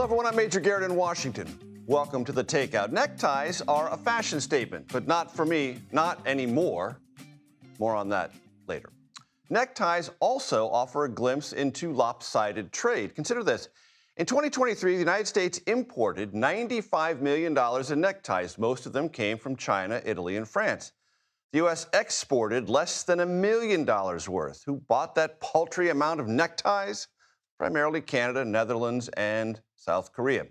everyone, I'm Major Garrett in Washington. Welcome to The Takeout. Neckties are a fashion statement, but not for me, not anymore. More on that later. Neckties also offer a glimpse into lopsided trade. Consider this. In 2023, the United States imported $95 million in neckties. Most of them came from China, Italy, and France. The U.S. exported less than $1 million worth. Who bought that paltry amount of neckties? Primarily Canada, Netherlands, and South Korea.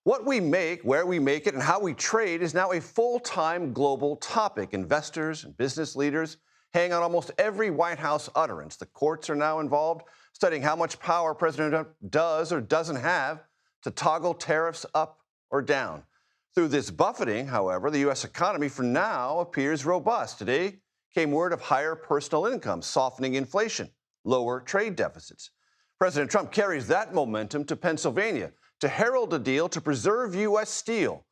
What we make, where we make it, and how we trade is now a full-time global topic. Investors and business leaders hang on almost every White House utterance. The courts are now involved, studying how much power President Trump does or doesn't have to toggle tariffs up or down. Through this buffeting, however, the U.S. economy for now appears robust. Today came word of higher personal income, softening inflation, lower trade deficits. President Trump carries that momentum to Pennsylvania to herald a deal to preserve U.S. steel.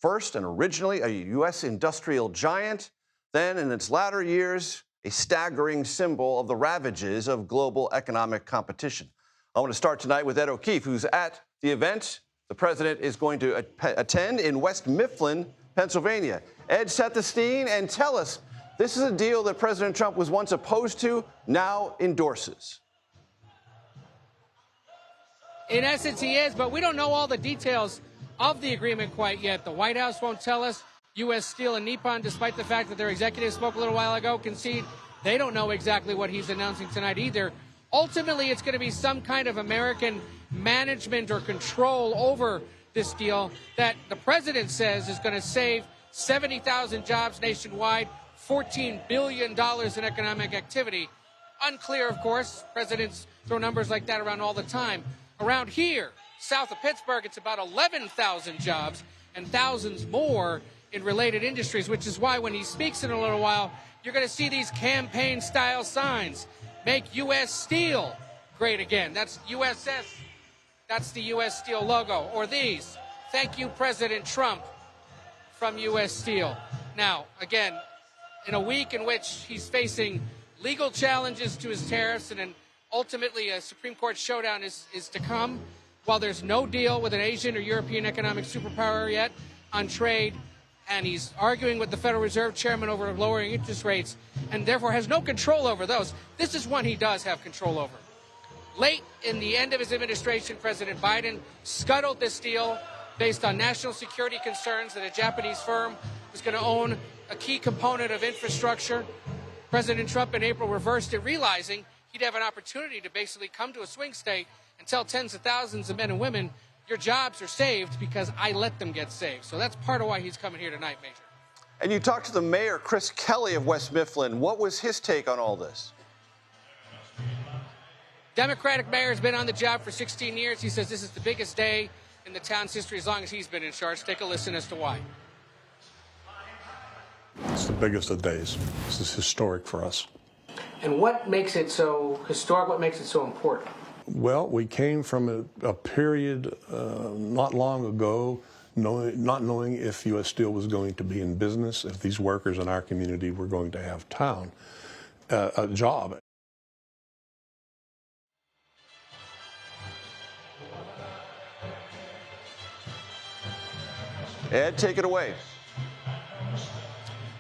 First and originally a U.S. industrial giant, then in its latter years, a staggering symbol of the ravages of global economic competition. I want to start tonight with Ed O'Keefe, who's at the event the president is going to attend in West Mifflin, Pennsylvania. Ed, set the scene and tell us, this is a deal that President Trump was once opposed to, now endorses. In essence, he is, but we don't know all the details of the agreement quite yet. The White House won't tell us. U.S. Steel and Nippon, despite the fact that their executives spoke a little while ago, concede they don't know exactly what he's announcing tonight either. Ultimately, it's going to be some kind of American management or control over this deal that the president says is going to save 70,000 jobs nationwide, $14 billion in economic activity. Unclear, of course. Presidents throw numbers like that around all the time. Around here, south of Pittsburgh, it's about 11,000 jobs and thousands more in related industries, which is why when he speaks in a little while, you're going to see these campaign-style signs. Make U.S. Steel great again. That's USS. That's the U.S. Steel logo. Or these. Thank you, President Trump, from U.S. Steel. Now, again, in a week in which he's facing legal challenges to his tariffs and then ultimately a Supreme Court showdown is to come, while there's no deal with an Asian or European economic superpower yet on trade, and he's arguing with the Federal Reserve Chairman over lowering interest rates and therefore has no control over those. This is one he does have control over. Late in the end of his administration, President Biden scuttled this deal based on national security concerns that a Japanese firm was going to own a key component of infrastructure. President Trump in April reversed it, realizing he'd have an opportunity to basically come to a swing state and tell tens of thousands of men and women, your jobs are saved because I let them get saved. So that's part of why he's coming here tonight, Major. And you talked to the mayor, Chris Kelly of West Mifflin. What was his take on all this? Democratic mayor has been on the job for 16 years. He says this is the biggest day in the town's history as long as he's been in charge. Take a listen as to why. It's the biggest of days. This is historic for us. And what makes it so historic? What makes it so important? Well, we came from a period not long ago not knowing if U.S. Steel was going to be in business, if these workers in our community were going to have a job. Ed, take it away.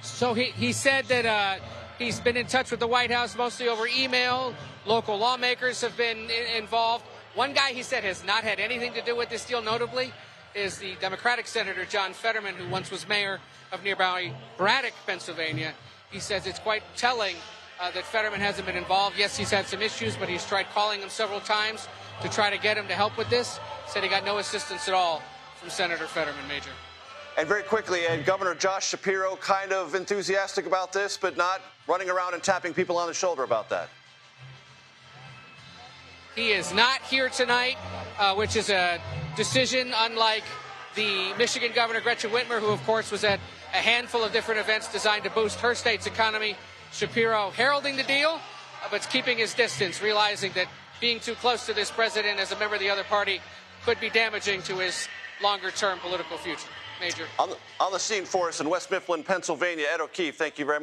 So he said that he's been in touch with the White House mostly over email. Local lawmakers have been involved. One guy, he said, has not had anything to do with this deal, notably, is the Democratic Senator John Fetterman, who once was mayor of nearby Braddock, Pennsylvania. He says it's quite telling that Fetterman hasn't been involved. Yes, he's had some issues, but he's tried calling him several times to try to get him to help with this. Said he got no assistance at all from Senator Fetterman, Major. And very quickly, Ed, Governor Josh Shapiro kind of enthusiastic about this, but not running around and tapping people on the shoulder about that. He is not here tonight, which is a decision unlike the Michigan Governor Gretchen Whitmer, who, of course, was at a handful of different events designed to boost her state's economy. Shapiro heralding the deal, but keeping his distance, realizing that being too close to this president as a member of the other party could be damaging to his longer-term political future. Major. On the scene for us in West Mifflin, Pennsylvania, Ed O'Keefe, thank you very much.